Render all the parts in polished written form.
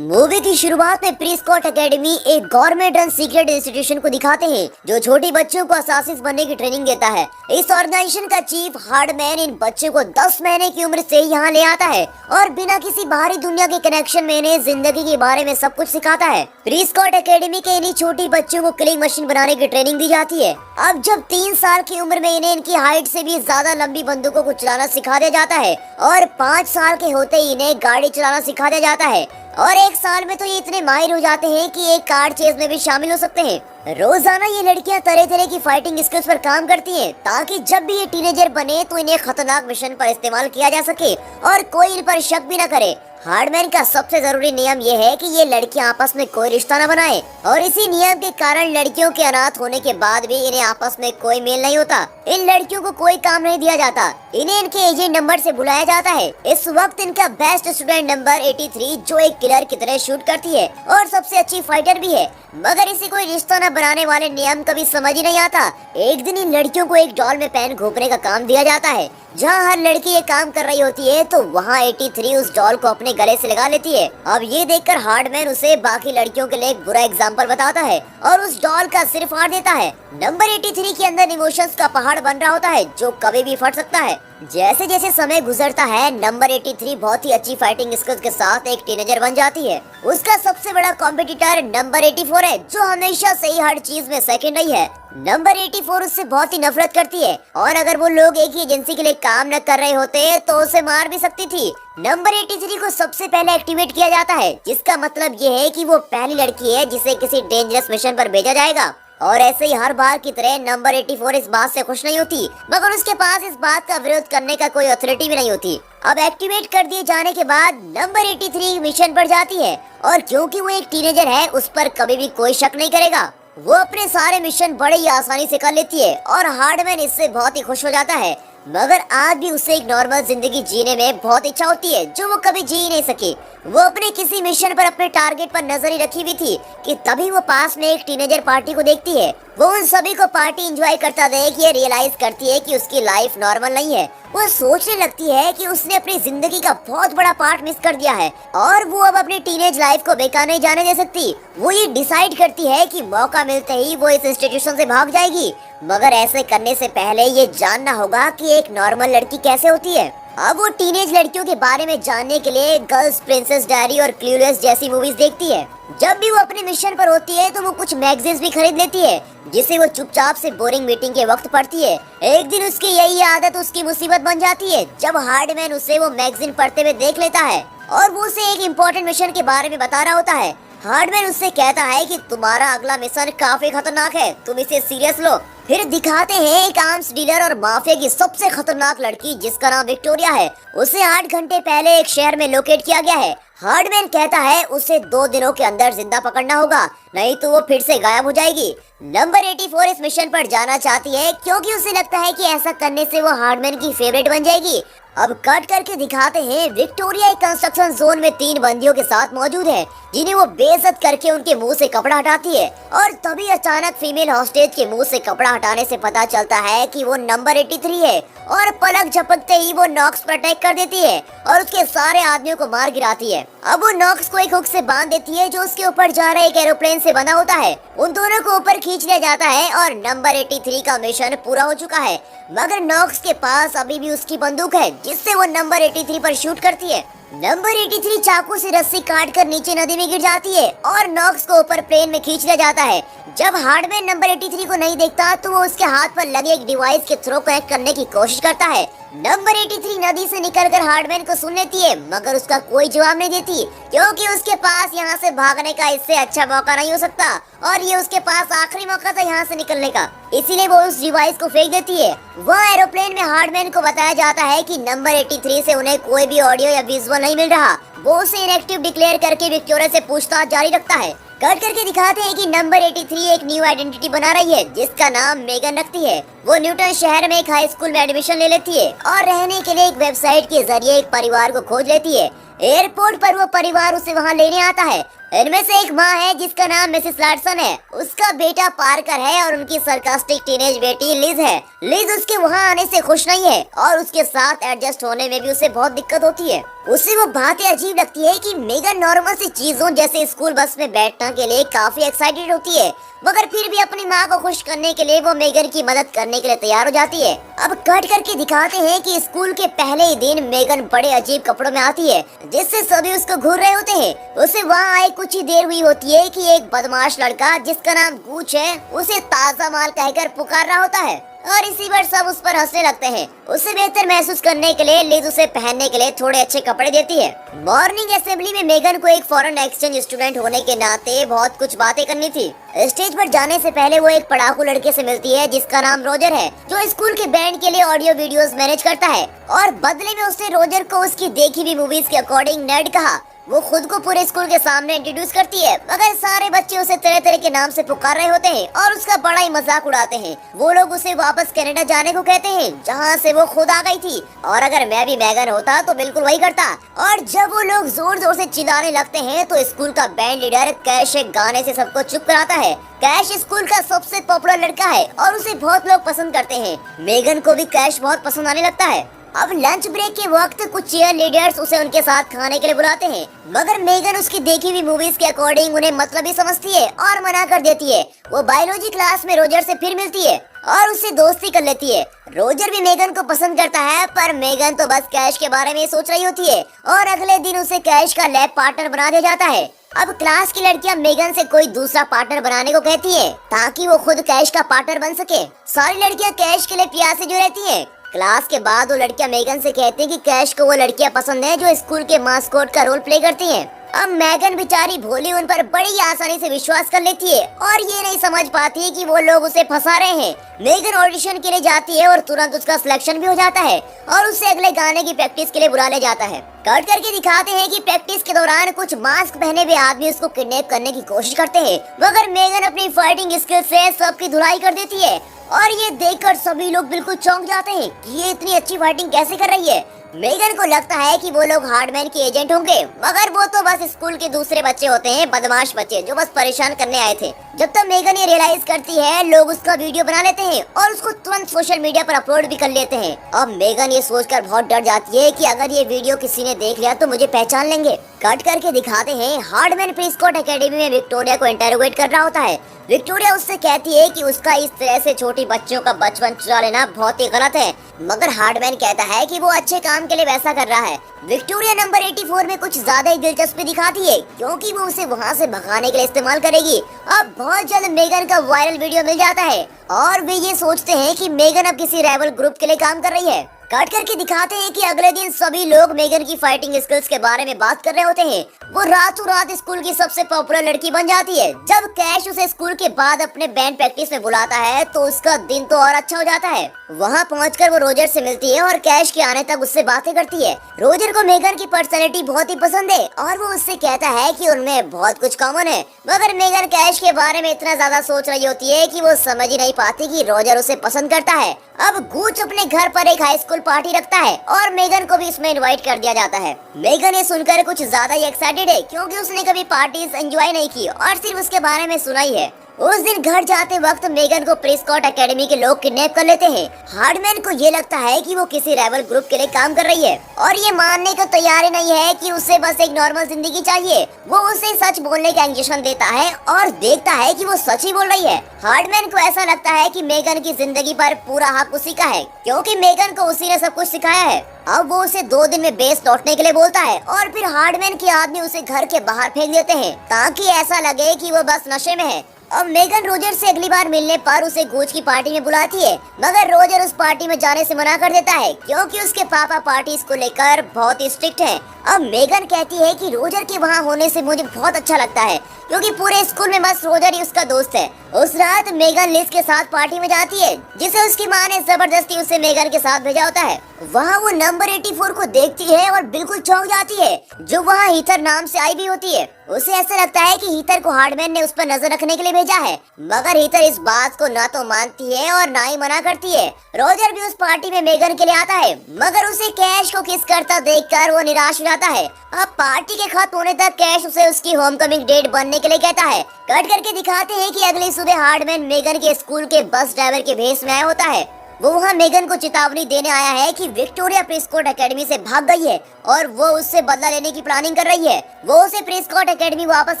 Movie की शुरुआत में प्रीस्कॉट एकेडमी एक गवर्नमेंट रन सीक्रेट इंस्टीट्यूशन को दिखाते हैं जो छोटे बच्चों को असासिस बनने की ट्रेनिंग देता है। इस ऑर्गेनाइजेशन का चीफ हार्डमैन इन बच्चों को 10 महीने की उम्र से यहाँ ले आता है और बिना किसी बाहरी दुनिया के कनेक्शन में इन्हें जिंदगी के बारे में सब कुछ सिखाता है। प्रीस्कॉट एकेडमी के इन्हीं छोटी बच्चों को किलिंग मशीन बनाने की ट्रेनिंग दी जाती है। अब जब 3 साल की उम्र में इन्हें इनकी हाइट से भी ज्यादा लंबी बंदूकों को चलाना सिखा दिया जाता है और 5 साल के होते ही इन्हें गाड़ी चलाना सिखा दिया जाता है और 1 साल में तो ये इतने माहिर हो जाते हैं कि एक कार चेज में भी शामिल हो सकते हैं। रोजाना ये लड़कियां तरह तरह की फाइटिंग स्किल्स पर काम करती हैं ताकि जब भी ये टीनेजर बने तो इन्हें खतरनाक मिशन पर इस्तेमाल किया जा सके और कोई इन पर शक भी न करे। हार्डमैन का सबसे जरूरी नियम ये है कि ये लड़कियां आपस में कोई रिश्ता न बनाए और इसी नियम के कारण लड़कियों के अनाथ होने के बाद भी इन्हें आपस में कोई मेल नहीं होता। इन लड़कियों को कोई काम नहीं दिया जाता, इन्हें इनके एजेंट नंबर से बुलाया जाता है। इस वक्त इनका बेस्ट स्टूडेंट नंबर 83 जो एक किलर की तरह शूट करती है और सबसे अच्छी फाइटर भी है, मगर इसे कोई रिश्ता न बनाने वाले नियम कभी समझ ही नहीं आता। एक दिन इन लड़कियों को एक डॉल में पेन घोंपने का काम दिया जाता है। जहाँ हर लड़की ये काम कर रही होती है तो वहाँ 83 उस डॉल को अपने गले से लगा लेती है। अब ये देखकर हार्डमैन उसे बाकी लड़कियों के लिए एक बुरा एग्जाम्पल बताता है और उस डॉल का सिर फाड़ देता है। नंबर 83 के अंदर इमोशंस का पहाड़ बन रहा होता है जो कभी भी फट सकता है। जैसे जैसे समय गुजरता है नंबर 83 बहुत ही अच्छी फाइटिंग स्किल्स के साथ एक टीनेजर बन जाती है। उसका सबसे बड़ा कॉम्पिटिटर नंबर 84 है जो हमेशा से ही हर चीज में सेकंड रही है। नंबर 84 उससे बहुत ही नफरत करती है और अगर वो लोग एक ही एजेंसी के लिए काम न कर रहे होते तो उसे मार भी सकती थी। नंबर 83 को सबसे पहले एक्टिवेट किया जाता है जिसका मतलब ये है कि वो पहली लड़की है जिसे किसी डेंजरस मिशन पर भेजा जाएगा। और ऐसे ही हर बार की तरह नंबर 84 इस बात से खुश नहीं होती, मगर उसके पास इस बात का विरोध करने का कोई अथॉरिटी भी नहीं होती। अब एक्टिवेट कर दिए जाने के बाद नंबर 83 मिशन पर जाती है और क्योंकि वो एक टीनेजर है उस पर कभी भी कोई शक नहीं करेगा। वो अपने सारे मिशन बड़े ही आसानी से कर लेती है और हार्डमैन इससे बहुत ही खुश हो जाता है, मगर आज भी उसे एक नॉर्मल जिंदगी जीने में बहुत इच्छा होती है जो वो कभी जी ही नहीं सकी। वो अपने किसी मिशन पर अपने टारगेट पर नजर ही रखी हुई थी कि तभी वो पास में एक टीनेजर पार्टी को देखती है। वो उन सभी को पार्टी एंजॉय करता देख ये रियलाइज करती है कि उसकी लाइफ नॉर्मल नहीं है। वो सोचने लगती है कि उसने अपनी जिंदगी का बहुत बड़ा पार्ट मिस कर दिया है और वो अब अपनी टीनेज लाइफ को बेकार नहीं जाने दे सकती। वो ये डिसाइड करती है कि मौका मिलते ही वो इस इंस्टीट्यूशन से भाग जाएगी, मगर ऐसे करने से पहले ये जानना होगा कि एक नॉर्मल लड़की कैसे होती है। अब वो टीनेज लड़कियों के बारे में जानने के लिए गर्ल्स प्रिंसेस डायरी और क्लूलेस जैसी मूवीज देखती है। जब भी वो अपने मिशन पर होती है तो वो कुछ मैगजीन्स भी खरीद लेती है जिसे वो चुपचाप से बोरिंग मीटिंग के वक्त पढ़ती है। एक दिन उसकी यही आदत उसकी मुसीबत बन जाती है जब हार्डमैन उसे वो मैगजीन पढ़ते हुए देख लेता है और वो उसे एक इम्पोर्टेंट मिशन के बारे में बता रहा होता है। हार्डमैन उससे कहता है कि तुम्हारा अगला मिशन काफी खतरनाक है, तुम इसे सीरियस लो। फिर दिखाते हैं एक आर्म्स डीलर और माफिया की सबसे खतरनाक लड़की जिसका नाम विक्टोरिया है। उसे 8 घंटे पहले एक शहर में लोकेट किया गया है। हार्डमैन कहता है उसे 2 दिनों के अंदर जिंदा पकड़ना होगा, नहीं तो वो फिर से गायब हो जाएगी। नंबर 84 इस मिशन पर जाना चाहती है क्योंकि उसे लगता है कि ऐसा करने से वो हार्डमैन की फेवरेट बन जाएगी। अब कट करके दिखाते हैं विक्टोरिया एक कंस्ट्रक्शन जोन में 3 बंदियों के साथ मौजूद है जिन्हें वो बेइज्जत करके उनके मुंह से कपड़ा हटाती है और तभी अचानक फीमेल हॉस्टेज के मुंह से कपड़ा हटाने से पता चलता है कि वो नंबर 83 है और पलक झपकते ही वो नॉक्स पर अटैक कर देती है और उसके सारे आदमियों को मार गिराती है। अब वो नॉक्स को एक हुक से बांध देती है जो उसके ऊपर जा रहे एक एरोप्लेन से बना होता है। उन दोनों को ऊपर खींच लिया जाता है और नंबर 83 का मिशन पूरा हो चुका है, मगर नॉक्स के पास अभी भी उसकी बंदूक है जिससे वो नंबर 83 पर शूट करती है। नंबर 83 चाकू से रस्सी काट कर नीचे नदी में गिर जाती है और नॉक्स को ऊपर प्लेन में खींच लिया जाता है। जब हार्डमैन नंबर 83 को नहीं देखता तो वो उसके हाथ पर लगे एक डिवाइस के थ्रू कनेक्ट करने की कोशिश करता है। नंबर 83 नदी से निकलकर हार्डमैन को सुन लेती है, मगर उसका कोई जवाब नहीं देती क्योंकि उसके पास यहाँ से भागने का इससे अच्छा मौका नहीं हो सकता और ये उसके पास आखिरी मौका था यहाँ से निकलने का, इसीलिए वो उस डिवाइस को फेंक देती है। वह एरोप्लेन में हार्डमैन को बताया जाता है कि नंबर 83 से उन्हें कोई भी ऑडियो या विजुअल नहीं मिल रहा। वो उसे इनएक्टिव डिक्लेयर करके विक्टोरिया से पूछताछ जारी रखता है। कट करके दिखाते हैं कि नंबर 83 एक न्यू आइडेंटिटी बना रही है जिसका नाम मेगन रखती है। वो न्यूटन शहर में एक हाई स्कूल में एडमिशन ले लेती है और रहने के लिए एक वेबसाइट के जरिए एक परिवार को खोज लेती है। एयरपोर्ट पर वो परिवार उसे वहाँ लेने आता है। इनमें से एक माँ है जिसका नाम मिसेस लार्सन है, उसका बेटा पार्कर है और उनकी सरकास्टिक टीनेज बेटी लिज है। लिज उसके वहाँ आने से खुश नहीं है और उसके साथ एडजस्ट होने में भी उसे बहुत दिक्कत होती है। उसे वो बातें अजीब लगती है कि मेगन नॉर्मल सी चीजों जैसे स्कूल बस में बैठने के लिए काफी एक्साइटेड होती है, मगर फिर भी अपनी माँ को खुश करने के लिए वो मेगन की मदद करने के लिए तैयार हो जाती है। अब कट करके दिखाते हैं कि स्कूल के पहले ही दिन मेगन बड़े अजीब कपड़ों में आती है, जिससे सभी उसको घूर रहे होते हैं। उसे वहाँ आए कुछ ही देर हुई होती है कि एक बदमाश लड़का जिसका नाम गूच है उसे ताजा माल कहकर पुकार रहा होता है और इसी पर सब उस पर हंसने लगते हैं। उसे बेहतर महसूस करने के लिए लिज उसे पहनने के लिए थोड़े अच्छे कपड़े देती है। मॉर्निंग असेंबली में मेगन को एक फॉरेन एक्सचेंज स्टूडेंट होने के नाते बहुत कुछ बातें करनी थी। स्टेज पर जाने से पहले वो एक पढ़ाकू लड़के से मिलती है जिसका नाम रोजर है, जो स्कूल के बैंड के लिए ऑडियो वीडियोस मैनेज करता है, और बदले में उसने रोजर को उसकी देखी हुई मूवीज के अकॉर्डिंग नर्ड कहा। वो खुद को पूरे स्कूल के सामने इंट्रोड्यूस करती है, मगर सारे बच्चे उसे तरह तरह के नाम से पुकार रहे होते हैं और उसका बड़ा ही मजाक उड़ाते हैं। वो लोग उसे वापस कनाडा जाने को कहते हैं जहाँ से वो खुद आ गई थी, और अगर मैं भी मेगन होता तो बिल्कुल वही करता। और जब वो लोग जोर जोर से चिल्लाने लगते हैं तो स्कूल का बैंड लीडर कैश एक गाने से सबको चुप कराता है। कैश स्कूल का सबसे पॉपुलर लड़का है और उसे बहुत लोग पसंद करते हैं। मेगन को भी कैश बहुत पसंद आने लगता है। अब लंच ब्रेक के वक्त कुछ चीयर लीडर्स उसे उनके साथ खाने के लिए बुलाते हैं, मगर मेगन उसकी देखी हुई मूवीज के अकॉर्डिंग उन्हें मतलबी समझती है और मना कर देती है। वो बायोलॉजी क्लास में रोजर से फिर मिलती है और उससे दोस्ती कर लेती है। रोजर भी मेगन को पसंद करता है, पर मेगन तो बस कैश के बारे में सोच रही होती है और अगले दिन उसे कैश का लैब पार्टनर बना दिया जाता है। अब क्लास की लड़कियां मेगन से कोई दूसरा पार्टनर बनाने को कहती है ताकि वो खुद कैश का पार्टनर बन सके। सारी लड़कियां कैश के लिए प्यासी जो रहती हैं। क्लास के बाद वो लड़कियां मेगन से कहती है कि कैश को वो लड़कियां पसंद है जो स्कूल के मास्कोट का रोल प्ले करती हैं। अब मेगन बेचारी भोली उन पर बड़ी आसानी से विश्वास कर लेती है और ये नहीं समझ पाती कि वो लोग उसे फंसा रहे हैं। मेगन ऑडिशन के लिए जाती है और तुरंत उसका सिलेक्शन भी हो जाता है और उसे अगले गाने की प्रैक्टिस के लिए बुला ले जाता है। कट करके दिखाते हैं कि प्रैक्टिस के दौरान कुछ मास्क पहने हुए आदमी उसको किडनैप करने की कोशिश करते हैं, मगर मेगन अपनी फाइटिंग स्किल से सबकी धुलाई कर देती है और ये देखकर सभी लोग बिल्कुल चौंक जाते हैं कि ये इतनी अच्छी फाइटिंग कैसे कर रही है। मेगन को लगता है कि वो लोग हार्डमैन के एजेंट होंगे, मगर वो तो बस स्कूल के दूसरे बच्चे होते हैं, बदमाश बच्चे जो बस परेशान करने आए थे। जब तक मेगन ये रियलाइज करती है, लोग उसका वीडियो बना लेते हैं और उसको तुरंत सोशल मीडिया पर अपलोड भी कर लेते हैं। अब मेगन ये सोचकर बहुत डर जाती है कि अगर ये वीडियो किसी ने देख लिया तो मुझे पहचान लेंगे। कट करके दिखाते हैं हार्डमैन प्रीस्कॉट एकेडमी में विक्टोरिया को इंटेरोगेट कर रहा होता है। विक्टोरिया उससे कहती है कि उसका इस तरह से छोटी बच्चियों का बचपन चुरा लेना बहुत ही गलत है, मगर हार्डमैन कहता है कि वो अच्छे काम के लिए वैसा कर रहा है। विक्टोरिया नंबर 84 में कुछ ज्यादा ही दिलचस्पी दिखाती है क्योंकि वो उसे वहाँ से भगाने के लिए इस्तेमाल करेगी। अब बहुत जल्द मेगन का वायरल वीडियो मिल जाता है और वे ये सोचते हैं कि मेगन अब किसी राइवल ग्रुप के लिए काम कर रही है। कट करके दिखाते हैं कि अगले दिन सभी लोग मेगन की फाइटिंग स्किल्स के बारे में बात कर रहे होते हैं। वो रातों रात स्कूल की सबसे पॉपुलर लड़की बन जाती है। जब कैश उसे स्कूल के बाद अपने बैंड प्रैक्टिस में बुलाता है तो उसका दिन तो और अच्छा हो जाता है। वहाँ पहुंचकर वो रोजर से मिलती है और कैश के आने तक उससे बातें करती है। रोजर को मेगन की पर्सनैलिटी बहुत ही पसंद है और वो उससे कहता है कि उनमें बहुत कुछ कॉमन है, मगर मेगन कैश के बारे में इतना ज्यादा सोच रही होती है कि वो समझ ही नहीं पाती कि रोजर उसे पसंद करता है। अब गूच अपने घर पर एक हाई स्कूल पार्टी रखता है और मेगन को भी इसमें इनवाइट कर दिया जाता है। मेगन ये सुनकर कुछ ज्यादा ही एक्साइटेड है क्योंकि उसने कभी पार्टीज एंजॉय नहीं की और सिर्फ उसके बारे में सुना ही है। उस दिन घर जाते वक्त मेगन को प्रीस्कॉट एकेडमी के लोग किडनैप कर लेते हैं। हार्डमैन को ये लगता है कि वो किसी राइवल ग्रुप के लिए काम कर रही है और ये मानने को तैयार ही नहीं है कि उसे बस एक नॉर्मल जिंदगी चाहिए। वो उसे सच बोलने का इंजेक्शन देता है और देखता है कि वो सच ही बोल रही है। हार्डमैन को ऐसा लगता है कि मेगन की जिंदगी पर पूरा हक उसी का है क्योंकि मेगन को उसी ने सब कुछ सिखाया है। अब वो उसे 2 दिन में बेस लौटने के लिए बोलता है और फिर हार्डमैन के आदमी उसे घर के बाहर फेंक देते हैं ताकि ऐसा लगे कि वो बस नशे में है। अब मेगन रोजर से अगली बार मिलने पर उसे गूच की पार्टी में बुलाती है, मगर रोजर उस पार्टी में जाने से मना कर देता है क्योंकि उसके पापा पार्टीज को लेकर बहुत ही स्ट्रिक्ट हैं। अब मेगन कहती है कि रोजर के वहाँ होने से मुझे बहुत अच्छा लगता है क्योंकि पूरे स्कूल में बस रोजर ही उसका दोस्त है। उस रात मेगन लिज के साथ पार्टी में जाती है जिसे उसकी माँ ने जबरदस्ती उसे मेगन के साथ भेजा होता है। वहाँ वो नंबर 84 को देखती है और बिल्कुल चौंक जाती है, जो वहाँ हीथर नाम से आई भी होती है। उसे ऐसा लगता है कि हीथर को हार्डमैन ने उस पर नजर रखने के लिए भेजा है, मगर हीथर इस बात को ना तो मानती है और ना ही मना करती है। रोजर भी उस पार्टी में मेगन के लिए आता है, मगर उसे कैश को किस करता देखकर वो निराश हो जाता है। अब पार्टी के खत्म होने तक कैश उसे उसकी होमकमिंग डेट बनने के लिए कहता है। कट करके दिखाते हैं कि अगली सुबह हार्डमैन मेगन के स्कूल के बस ड्राइवर के भेष में आया होता है वो वहाँ मेगन को चेतावनी देने आया है कि विक्टोरिया प्रेस्कॉट एकेडमी से भाग गई है और वो उससे बदला लेने की प्लानिंग कर रही है। वो उसे प्रेस्कॉट एकेडमी वापस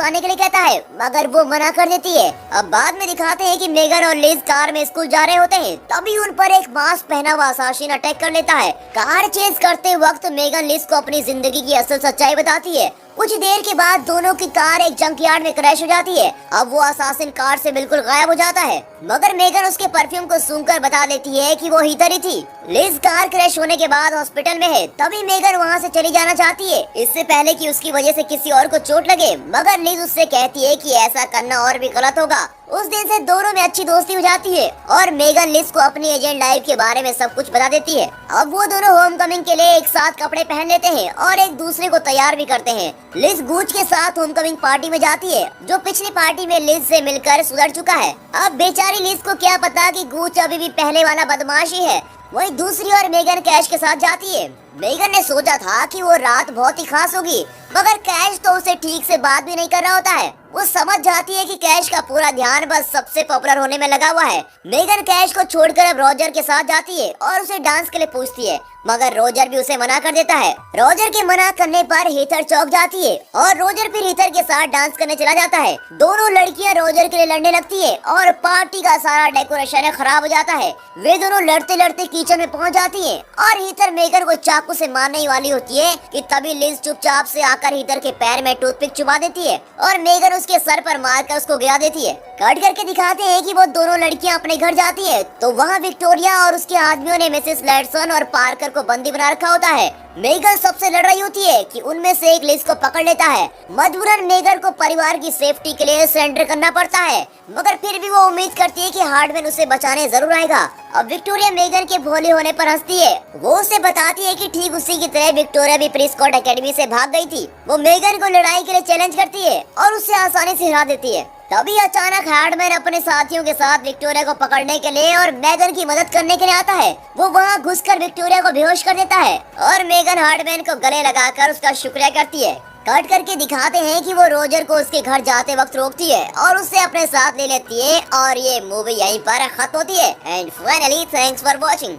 आने के लिए कहता है, मगर वो मना कर देती है। अब बाद में दिखाते हैं कि मेगन और लिज कार में स्कूल जा रहे होते हैं, तभी उन पर एक मास्क पहना हुआ असासिन अटैक कर लेता है। कार चेज करते वक्त मेगन लिज को अपनी जिंदगी की असल सच्चाई बताती है। कुछ देर के बाद दोनों की कार एक जंकयार्ड में क्रैश हो जाती है। अब वो असासिन कार से बिल्कुल गायब हो जाता है, मगर मेगन उसके परफ्यूम को सूंघकर बता देती है कि वो हीटर ही थी। लिज कार क्रैश होने के बाद हॉस्पिटल में है, तभी मेगन वहाँ से चली जाना चाहती है, इससे पहले कि उसकी वजह से किसी और को चोट लगे, मगर लिज उससे कहती है कि ऐसा करना और भी गलत होगा। उस दिन से दोनों में अच्छी दोस्ती हो जाती है और मेगन लिज को अपनी एजेंट लाइफ के बारे में सब कुछ बता देती है। अब वो दोनों होमकमिंग के लिए एक साथ कपड़े पहन लेते हैं और एक दूसरे को तैयार भी करते हैं। लिज गूच के साथ होमकमिंग पार्टी में जाती है, जो पिछली पार्टी में लिज से मिलकर सुधर चुका है। अब बेचारी लिज को क्या पता कि गूच अभी भी पहले वाला बदमाश ही है। वही दूसरी ओर मेगन कैश के साथ जाती है। मेगन ने सोचा था कि वो रात बहुत ही खास होगी, मगर कैश तो उसे ठीक से बात भी नहीं कर रहा होता है। वो समझ जाती है कि कैश का पूरा ध्यान बस सबसे पॉपुलर होने में लगा हुआ है। मेगन कैश को छोड़कर अब रोजर के साथ जाती है और उसे डांस के लिए पूछती है, मगर रोजर भी उसे मना कर देता है। रोजर के मना करने पर हीथर चौंक जाती है और रोजर फिर हीथर के साथ डांस करने चला जाता है। दोनों लड़कियां रोजर के लिए लड़ने लगती है और पार्टी का सारा डेकोरेशन खराब हो जाता है। वे दोनों लड़ते लड़ते किचन में पहुंच जाती है और हीथर मेगन को चाकू से मारने वाली होती है कि तभी लिज चुपचाप से आकर हीथर के पैर में टूथपिक चुबा देती है और मेगन उसके सर पर मारकर उसको गिरा देती है। कट करके दिखाते हैं कि वो दोनों लड़कियां अपने घर जाती है, तो वहाँ विक्टोरिया और उसके आदमियों ने मिसेस लैडसन और पार्कर को बंदी बना रखा होता है। मेगन सबसे लड़ रही होती है कि उनमें से एक लिज को पकड़ लेता है। मजबूरन मेगन को परिवार की सेफ्टी के लिए सरेंडर करना पड़ता है, मगर फिर भी वो उम्मीद करती है कि हार्डमैन उसे बचाने जरूर आएगा। अब विक्टोरिया मेगन के भोले होने पर हंसती है। वो उसे बताती है कि ठीक उसी की तरह विक्टोरिया भी प्रेस्कॉट एकेडमी से भाग गई थी। वो मेगन को लड़ाई के लिए चैलेंज करती है और उससे आसानी से हरा देती है। तभी अचानक हार्डमैन अपने साथियों के साथ विक्टोरिया को पकड़ने के लिए और मेगन की मदद करने के लिए आता है। वो वहाँ घुसकर विक्टोरिया को बेहोश कर देता है और मेगन हार्डमैन को गले लगाकर उसका शुक्रिया करती है। कट करके दिखाते हैं कि वो रोजर को उसके घर जाते वक्त रोकती है और उससे अपने साथ ले लेती है और ये मूवी यहीं पर खत्म होती है। And finally thanks for watching.